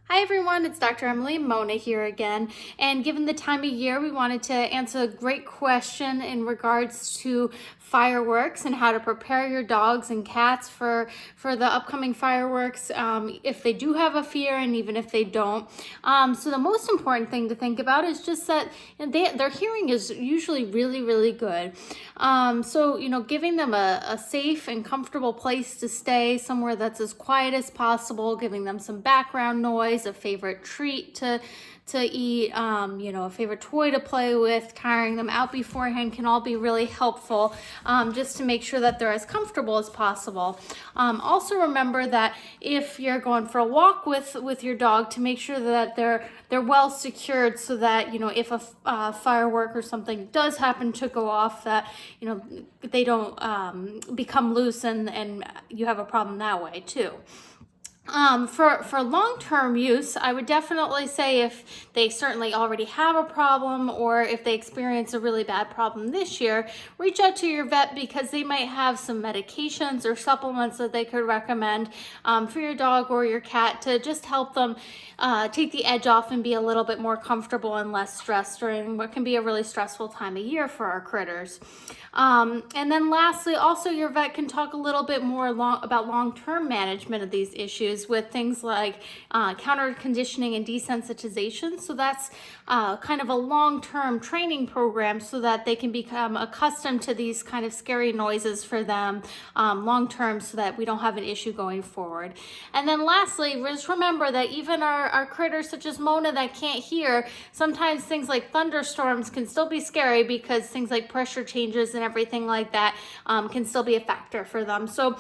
Hi everyone, it's Dr. Emily Mona here again. And given the time of year, we wanted to answer a great question in regards to fireworks and how to prepare your dogs and cats for the upcoming fireworks, if they do have a fear and even if they don't. So the most important thing to think about is just that their hearing is usually really, really good. So giving them a safe and comfortable place to stay, somewhere that's as quiet as possible, giving them some background noise, a favorite treat to eat, a favorite toy to play with, tiring them out beforehand can all be really helpful, just to make sure that they're as comfortable as possible. Also remember that if you're going for a walk with your dog, to make sure that they're well secured, so that if a firework or something does happen to go off, that they don't become loose and you have a problem that way too. For long-term use, I would definitely say if they certainly already have a problem, or if they experience a really bad problem this year, reach out to your vet, because they might have some medications or supplements that they could recommend for your dog or your cat to just help them take the edge off and be a little bit more comfortable and less stressed during what can be a really stressful time of year for our critters. And then lastly, also your vet can talk a little bit more about long-term management of these issues with things like counter conditioning and desensitization. So that's kind of a long-term training program so that they can become accustomed to these kind of scary noises for them long-term, so that we don't have an issue going forward. And then lastly, just remember that even our critters such as Mona that can't hear, sometimes things like thunderstorms can still be scary, because things like pressure changes and everything like that can still be a factor for them. So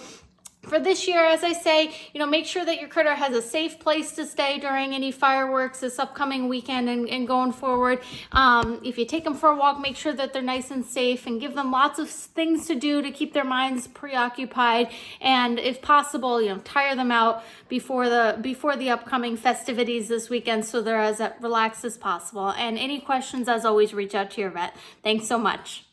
for this year, as I say, make sure that your critter has a safe place to stay during any fireworks this upcoming weekend and going forward. If you take them for a walk, make sure that they're nice and safe, and give them lots of things to do to keep their minds preoccupied. And if possible, tire them out before the upcoming festivities this weekend, so they're as relaxed as possible. And any questions, as always, reach out to your vet. Thanks so much.